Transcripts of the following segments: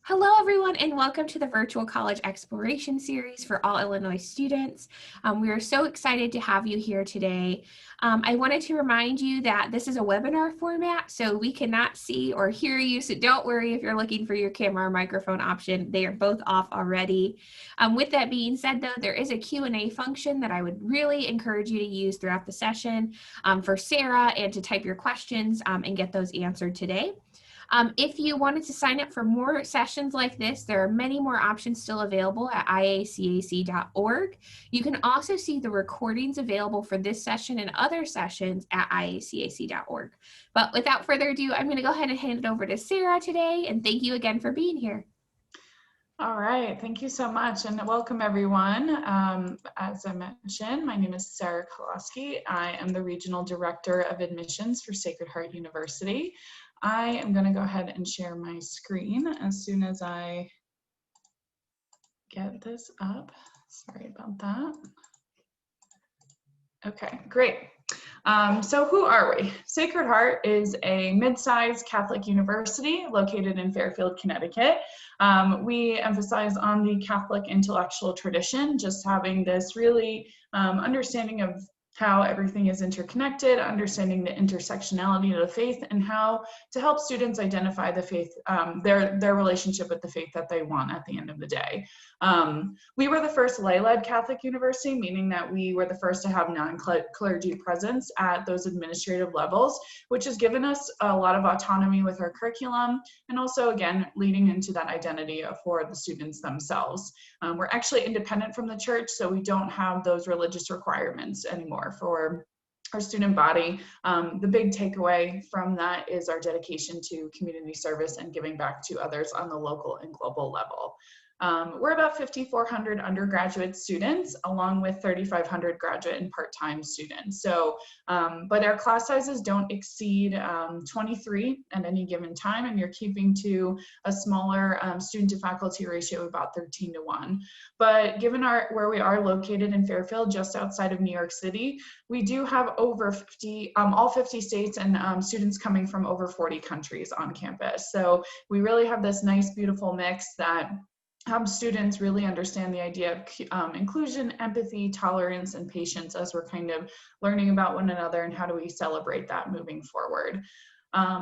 Hello, everyone, and welcome to the Virtual College Exploration Series for all Illinois students. We are so excited to have you here today. I wanted to remind you that this is a webinar format, so we cannot see or hear you, so don't worry if you're looking for your camera or microphone option. They are both off already. With that being said, though, there is a Q&A function that I would really encourage you to use throughout the session for Sarah and to type your questions and get those answered today. If you wanted to sign up for more sessions like this, there are many more options still available at IACAC.org. You can also see the recordings available for this session and other sessions at IACAC.org. But without further ado, I'm going to go ahead and hand it over to Sarah today, and thank you again for being here. All right, thank you so much, and welcome everyone. As I mentioned, my name is Sarah Koloski. I am the Regional Director of Admissions for Sacred Heart University. I am going to go ahead and share my screen as soon as I get this up. Sorry about that. Okay, great. So who are we? Sacred Heart is a mid-sized Catholic university located in Fairfield, Connecticut. We emphasize on the Catholic intellectual tradition, just having this really understanding of how everything is interconnected, understanding the intersectionality of the faith, and how to help students identify the faith, their relationship with the faith that they want at the end of the day. We were the first lay-led Catholic university, meaning that we were the first to have non-clergy presence at those administrative levels, which has given us a lot of autonomy with our curriculum, and also, again, leading into that identity for the students themselves. We're actually independent from the church, so we don't have those religious requirements anymore for our student body. The big takeaway from that is our dedication to community service and giving back to others on the local and global level. We're about 5,400 undergraduate students, along with 3,500 graduate and part-time students. So, but our class sizes don't exceed 23 at any given time, and you're keeping to a smaller student to faculty ratio of about 13:1. But given where we are located in Fairfield, just outside of New York City, we do have over 50, all 50 states and students coming from over 40 countries on campus. So we really have this nice, beautiful mix that students really understand the idea of inclusion, empathy, tolerance, and patience as we're kind of learning about one another and how do we celebrate that moving forward.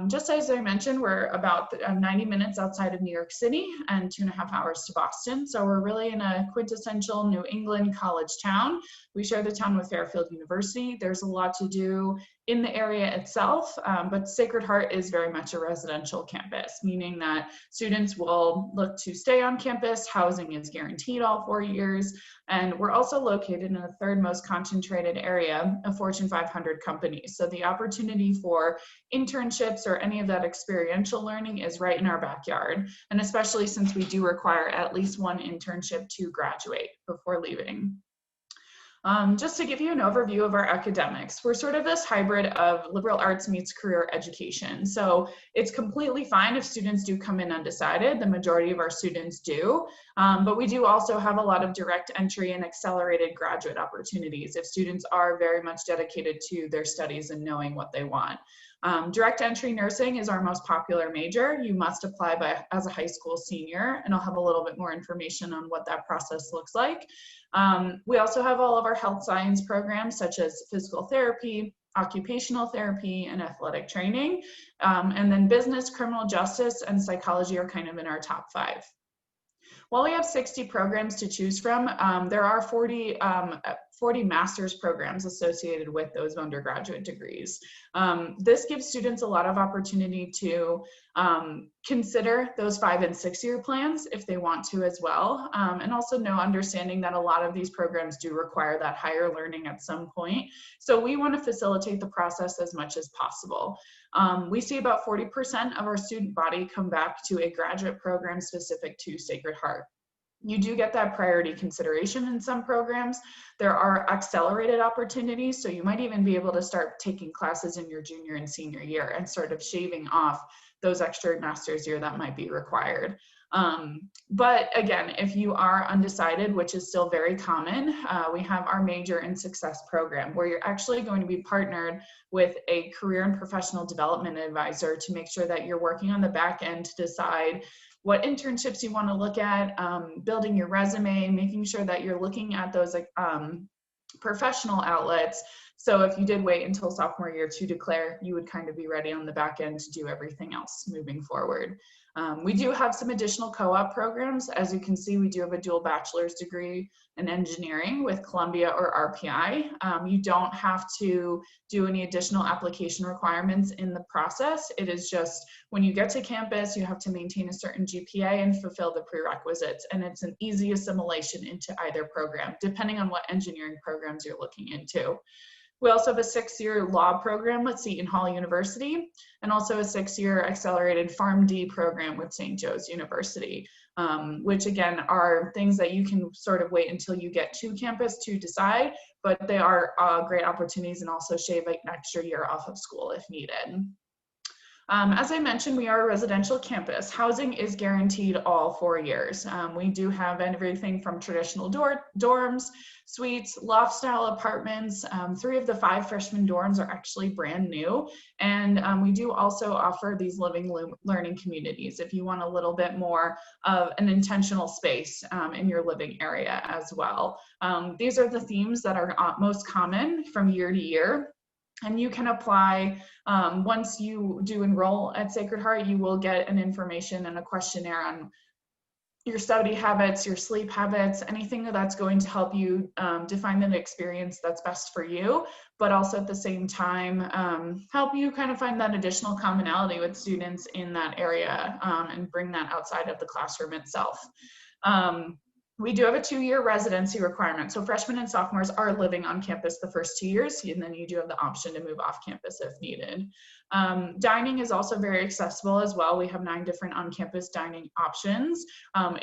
Just as I mentioned, we're about 90 minutes outside of New York City and 2.5 hours to Boston. So we're really in a quintessential New England college town. We share the town with Fairfield University. There's a lot to do in the area itself, but Sacred Heart is very much a residential campus, meaning that students will look to stay on campus. Housing is guaranteed all 4 years. And we're also located in the third most concentrated area of Fortune 500 companies. So the opportunity for internships or any of that experiential learning is right in our backyard. And especially since we do require at least one internship to graduate before leaving. Just to give you an overview of our academics, we're sort of this hybrid of liberal arts meets career education. So it's completely fine if students do come in undecided. The majority of our students do, but we do also have a lot of direct entry and accelerated graduate opportunities if students are very much dedicated to their studies and knowing what they want. Direct entry nursing is our most popular major. You must apply as a high school senior, and I'll have a little bit more information on what that process looks like. We also have all of our health science programs, such as physical therapy, occupational therapy, and athletic training. And then business, criminal justice, and psychology are kind of in our top 5. While we have 60 programs to choose from, there are 40 master's programs associated with those undergraduate degrees. This gives students a lot of opportunity to consider those 5- and 6-year plans if they want to as well, and also understanding that a lot of these programs do require that higher learning at some point. So we want to facilitate the process as much as possible. We see about 40% of our student body come back to a graduate program specific to Sacred Heart. You do get that priority consideration in some programs. There are accelerated opportunities, so you might even be able to start taking classes in your junior and senior year and sort of shaving off those extra master's year that might be required. But again, if you are undecided, which is still very common, we have our Major in Success program where you're actually going to be partnered with a career and professional development advisor to make sure that you're working on the back end to decide what internships you want to look at, building your resume, making sure that you're looking at those professional outlets. So if you did wait until sophomore year to declare, you would kind of be ready on the back end to do everything else moving forward. We do have some additional co-op programs. As you can see, we do have a dual bachelor's degree in engineering with Columbia or RPI. You don't have to do any additional application requirements in the process. It is just when you get to campus, you have to maintain a certain GPA and fulfill the prerequisites. And it's an easy assimilation into either program, depending on what engineering programs you're looking into. We also have a 6-year law program with Seton Hall University, and also a 6-year accelerated PharmD program with St. Joe's University, which again are things that you can sort of wait until you get to campus to decide, but they are great opportunities and also shave an extra year off of school if needed. As I mentioned, we are a residential campus. Housing is guaranteed all 4 years. We do have everything from traditional dorms, suites, loft-style apartments. 3 of the 5 freshman dorms are actually brand new. And we do also offer these living learning communities if you want a little bit more of an intentional space in your living area as well. These are the themes that are most common from year to year. And you can apply, once you do enroll at Sacred Heart, you will get an information and a questionnaire on your study habits, your sleep habits, anything that's going to help you define an experience that's best for you, but also at the same time, help you kind of find that additional commonality with students in that area and bring that outside of the classroom itself. We do have a 2-year residency requirement. So freshmen and sophomores are living on campus the first 2 years, and then you do have the option to move off campus if needed. Dining is also very accessible as well. We have 9 different on-campus dining options,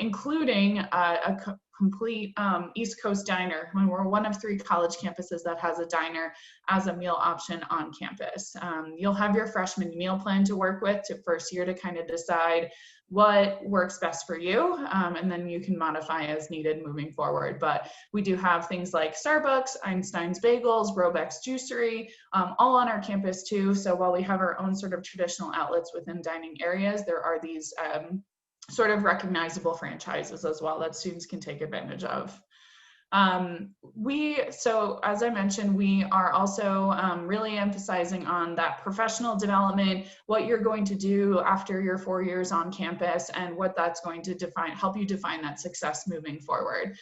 including a complete East Coast diner, when we're one of 3 college campuses that has a diner as a meal option on campus. You'll have your freshman meal plan to work with to first year to kind of decide what works best for you, and then you can modify as needed moving forward. But we do have things like Starbucks, Einstein's Bagels, Robeck's Juicery, all on our campus too. So while we have our own sort of traditional outlets within dining areas, there are these sort of recognizable franchises as well that students can take advantage of. So as I mentioned, we are also really emphasizing on that professional development, what you're going to do after your 4 years on campus and what that's going to help you define that success moving forward.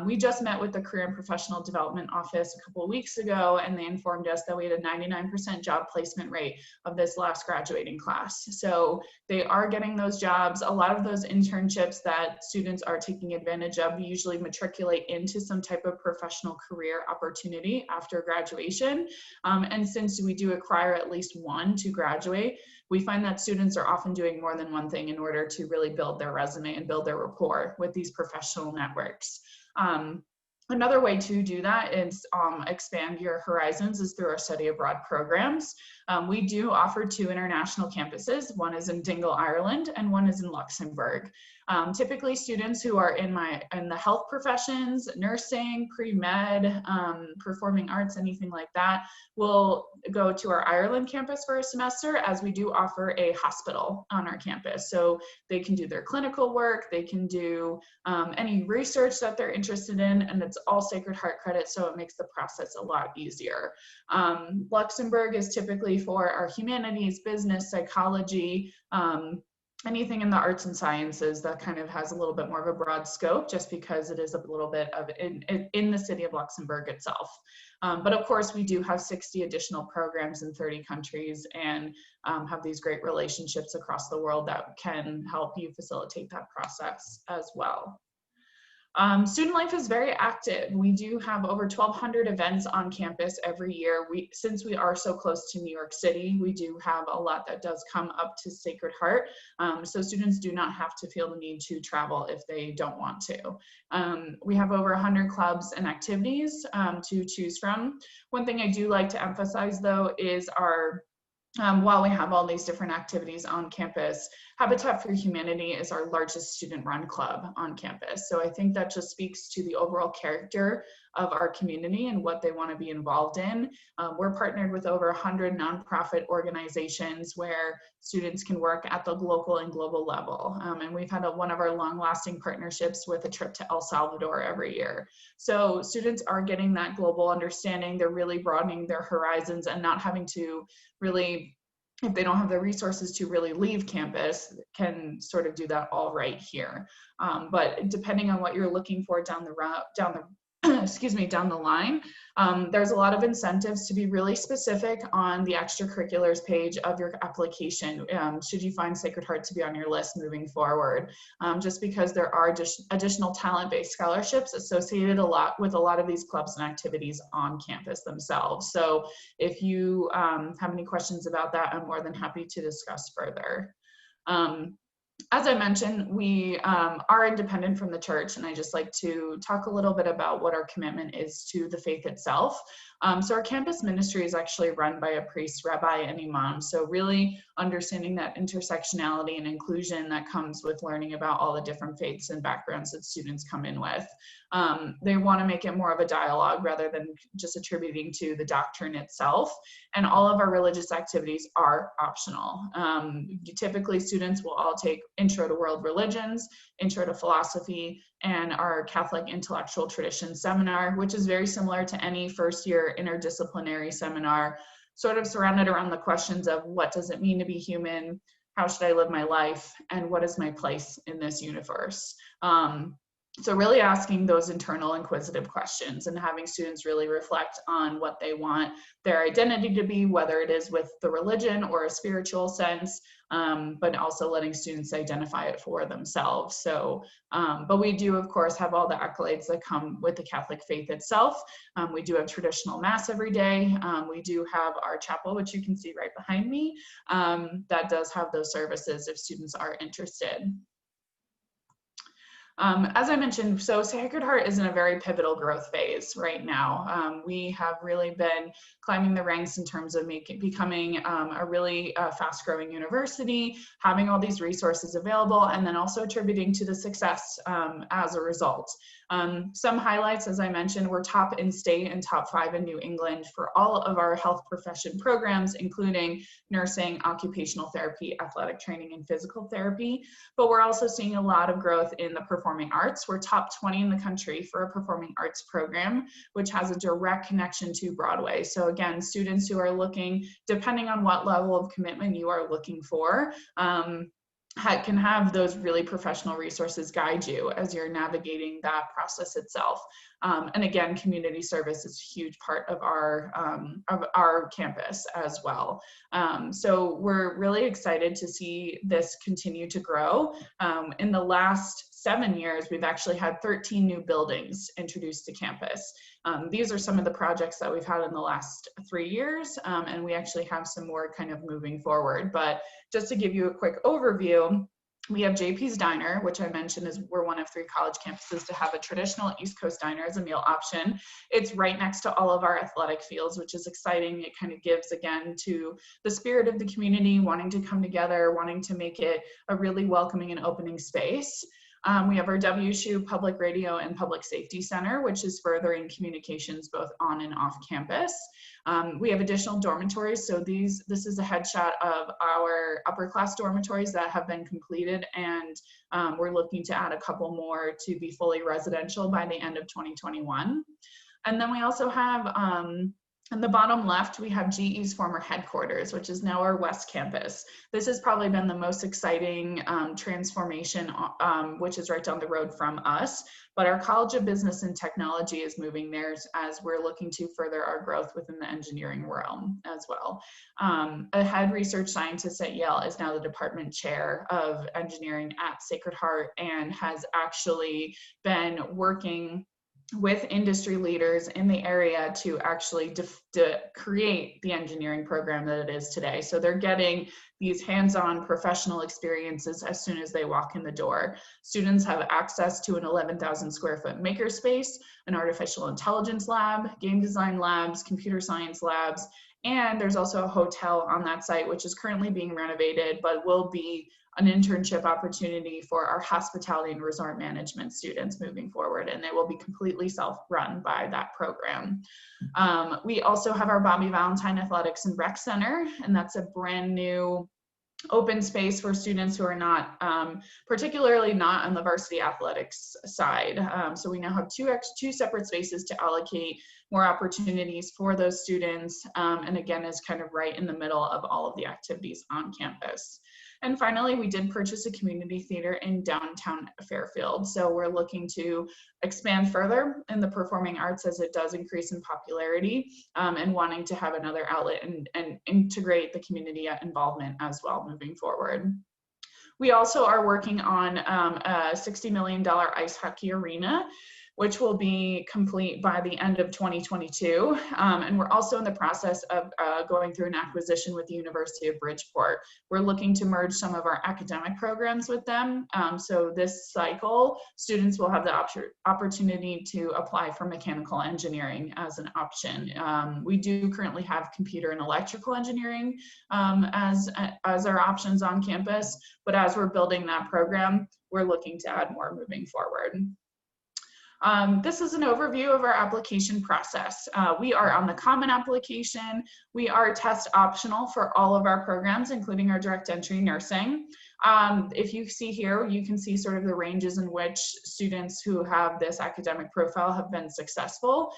We just met with the Career and Professional Development Office a couple of weeks ago, and they informed us that we had a 99% job placement rate of this last graduating class. So they are getting those jobs. A lot of those internships that students are taking advantage of usually matriculate into some type of professional career opportunity after graduation. And since we do require at least 1 to graduate, we find that students are often doing more than one thing in order to really build their resume and build their rapport with these professional networks. Another way to do that is expand your horizons is through our study abroad programs. We do offer 2 international campuses. One is in Dingle, Ireland, and one is in Luxembourg. Typically students who are in the health professions, nursing, pre-med, performing arts, anything like that, will go to our Ireland campus for a semester, as we do offer a hospital on our campus. So they can do their clinical work, they can do any research that they're interested in, and it's all Sacred Heart credit, so it makes the process a lot easier. Luxembourg is typically for our humanities, business, psychology, anything in the arts and sciences that kind of has a little bit more of a broad scope, just because it is a little bit of in the city of Luxembourg itself. But of course, we do have 60 additional programs in 30 countries and have these great relationships across the world that can help you facilitate that process as well. Student life is very active. We do have over 1,200 events on campus every year. Since we are so close to New York City, we do have a lot that does come up to Sacred Heart. So students do not have to feel the need to travel if they don't want to. We have over 100 clubs and activities to choose from. One thing I do like to emphasize though is while we have all these different activities on campus, Habitat for Humanity is our largest student-run club on campus. So I think that just speaks to the overall character of our community and what they want to be involved in. We're partnered with over 100 nonprofit organizations where students can work at the local and global level. And we've had one of our long-lasting partnerships with a trip to El Salvador every year. So students are getting that global understanding. They're really broadening their horizons and not having to really, if they don't have the resources to really leave campus, can sort of do that all right here. But depending on what you're looking for down the route, down the line, there's a lot of incentives to be really specific on the extracurriculars page of your application, should you find Sacred Heart to be on your list moving forward, just because there are additional talent-based scholarships associated with a lot of these clubs and activities on campus themselves. So if you have any questions about that, I'm more than happy to discuss further. As I mentioned, we are independent from the church, and I just like to talk a little bit about what our commitment is to the faith itself. So our campus ministry is actually run by a priest, rabbi, and imam. So really understanding that intersectionality and inclusion that comes with learning about all the different faiths and backgrounds that students come in with. They want to make it more of a dialogue rather than just attributing to the doctrine itself. And all of our religious activities are optional. Typically, students will all take Intro to World Religions, Intro to Philosophy, and our Catholic Intellectual Tradition seminar, which is very similar to any first-year interdisciplinary seminar, sort of surrounded around the questions of what does it mean to be human, how should I live my life, and what is my place in this universe? So really asking those internal inquisitive questions and having students really reflect on what they want their identity to be, whether it is with the religion or a spiritual sense, but also letting students identify it for themselves. So, but we do, of course, have all the accolades that come with the Catholic faith itself. We do have traditional mass every day. We do have our chapel, which you can see right behind me, that does have those services if students are interested. As I mentioned, so Sacred Heart is in a very pivotal growth phase right now. We have really been climbing the ranks in terms of becoming a really fast-growing university, having all these resources available, and then also attributing to the success as a result. Some highlights, as I mentioned, we're top in state and top 5 in New England for all of our health profession programs, including nursing, occupational therapy, athletic training, and physical therapy. But we're also seeing a lot of growth in the performing arts. We're top 20 in the country for a performing arts program, which has a direct connection to Broadway. So again, students who are looking, depending on what level of commitment you are looking for, can have those really professional resources guide you as you're navigating that process itself. And again, community service is a huge part of our campus as well. So we're really excited to see this continue to grow. In the last 7 years, we've actually had 13 new buildings introduced to campus. These are some of the projects that we've had in the last 3 years, and we actually have some more kind of moving forward. But just to give you a quick overview, we have JP's Diner, which I mentioned is we're one of 3 college campuses to have a traditional East Coast diner as a meal option. It's right next to all of our athletic fields, which is exciting. It kind of gives, again, to the spirit of the community, wanting to come together, wanting to make it a really welcoming and opening space. We have our WSU Public Radio and Public Safety Center, which is furthering communications both on and off campus. We have additional dormitories. So this is a headshot of our upper class dormitories that have been completed, and we're looking to add a couple more to be fully residential by the end of 2021. And then we also have, on the bottom left, we have GE's former headquarters, which is now our West Campus. This has probably been the most exciting transformation, which is right down the road from us. But our College of Business and Technology is moving there as we're looking to further our growth within the engineering realm as well. A head research scientist at Yale is now the department chair of engineering at Sacred Heart and has actually been working with industry leaders in the area to actually create the engineering program that it is today. So they're getting these hands-on professional experiences as soon as they walk in the door. Students have access to an 11,000 square foot makerspace, an artificial intelligence lab, game design labs, computer science labs, and there's also a hotel on that site, which is currently being renovated, but will be an internship opportunity for our hospitality and resort management students moving forward, and they will be completely self-run by that program. We also have our Bobby Valentine Athletics and Rec Center, and that's a brand new open space for students who are not, particularly not on the varsity athletics side. So we now have two separate spaces to allocate more opportunities for those students. And again, is kind of right in the middle of all of the activities on campus. And finally, we did purchase a community theater in downtown Fairfield. So we're looking to expand further in the performing arts as it does increase in popularity, and wanting to have another outlet and integrate the community involvement as well moving forward. We also are working on a $60 million ice hockey arena, which will be complete by the end of 2022. And we're also in the process of going through an acquisition with the University of Bridgeport. We're looking to merge some of our academic programs with them. So this cycle, students will have the opportunity to apply for mechanical engineering as an option. We do currently have computer and electrical engineering as our options on campus, but as we're building that program, we're looking to add more moving forward. This is an overview of our application process. We are on the common application. We are test optional for all of our programs, including our direct entry nursing. If you see here, you can see sort of the ranges in which students who have this academic profile have been successful.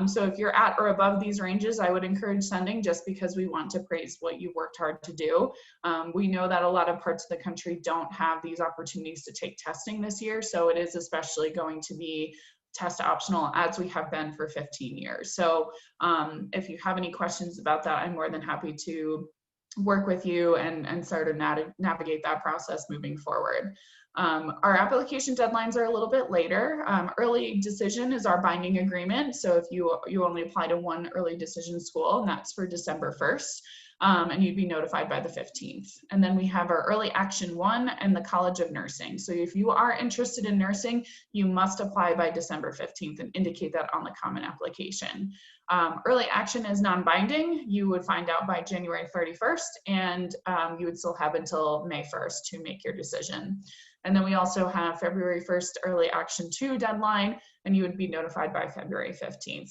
So if you're at or above these ranges, I would encourage sending, just because we want to praise what you've worked hard to do. We know that a lot of parts of the country don't have these opportunities to take testing this year, so it is especially going to be test optional, as we have been for 15 years. So if you have any questions about that, I'm more than happy to work with you and sort of navigate that process moving forward. Our application deadlines are a little bit later. Early decision is our binding agreement. So if you only apply to one early decision school, and that's for December 1st. And you'd be notified by the 15th. And then we have our Early Action 1 and the College of Nursing. So if you are interested in nursing, you must apply by December 15th and indicate that on the common application. Early Action is non-binding. You would find out by January 31st, and you would still have until May 1st to make your decision. And then we also have February 1st Early Action 2 deadline, and you would be notified by February 15th.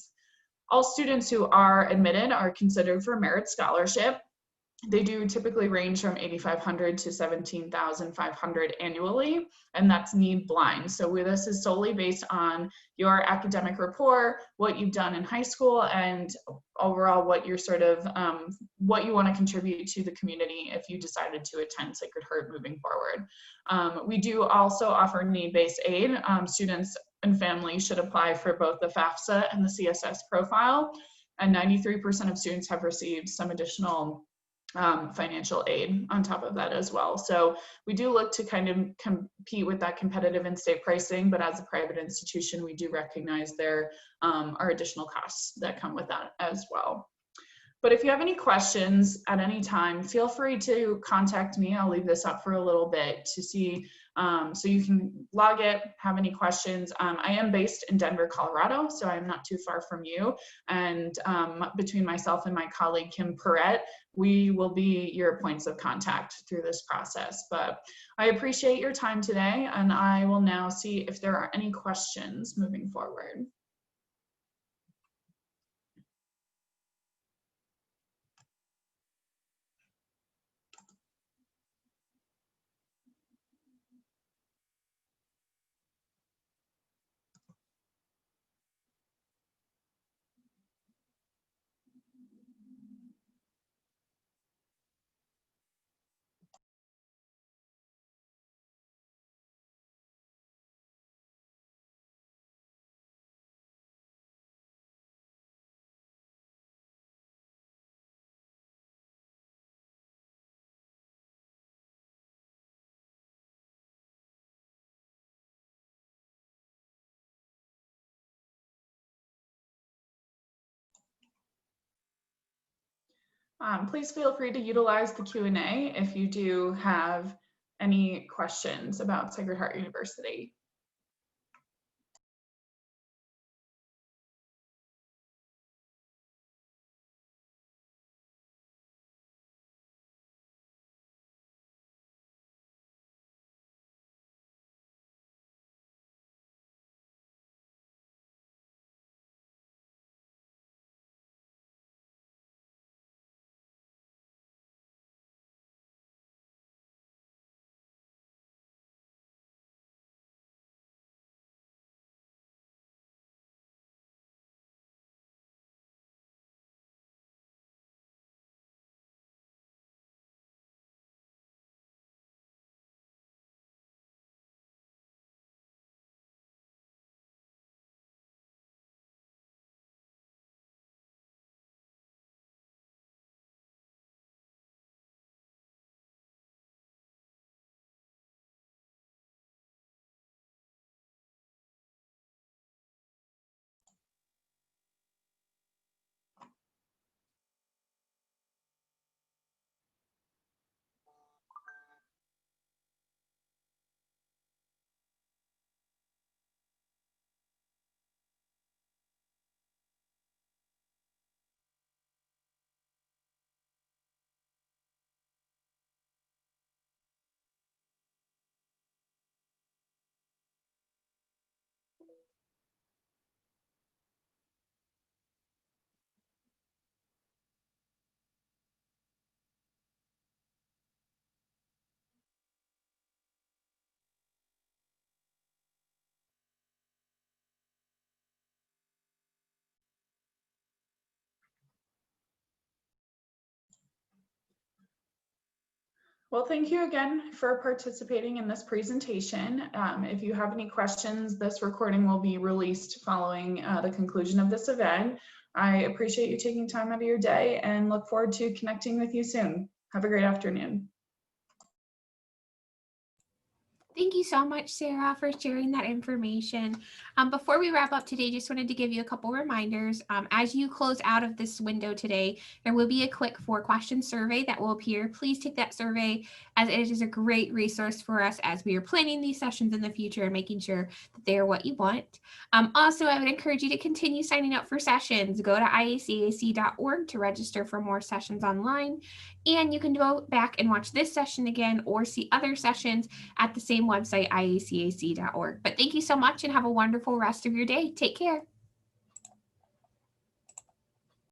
All students who are admitted are considered for merit scholarship. They do typically range from $8,500 to $17,500 annually, and that's need blind. So this is solely based on your academic rapport, what you've done in high school, and overall what you're sort of, what you want to contribute to the community if you decided to attend Sacred Heart moving forward. We do also offer need-based aid. Students and families should apply for both the FAFSA and the CSS profile, and 93% of students have received some additional financial aid on top of that as well. So we do look to kind of compete with that competitive in-state pricing, but as a private institution, we do recognize there are additional costs that come with that as well. But if you have any questions at any time, feel free to contact me. I'll leave this up for a little bit to see, so you can log it, have any questions. I am based in Denver, Colorado, so I'm not too far from you. And between myself and my colleague, Kim Perrette, we will be your points of contact through this process. But I appreciate your time today, and I will now see if there are any questions moving forward. Please feel free to utilize the Q&A if you do have any questions about Sacred Heart University. Well, thank you again for participating in this presentation. If you have any questions, this recording will be released following the conclusion of this event. I appreciate you taking time out of your day and look forward to connecting with you soon. Have a great afternoon. Thank you so much, Sarah, for sharing that information. Before we wrap up today, just wanted to give you a couple reminders. As you close out of this window today, there will be a quick 4-question survey that will appear. Please take that survey, as it is a great resource for us as we are planning these sessions in the future and making sure that they are what you want. Also, I would encourage you to continue signing up for sessions. Go to IACAC.org to register for more sessions online. And you can go back and watch this session again or see other sessions at the same website, IACAC.org. But thank you so much and have a wonderful rest of your day. Take care.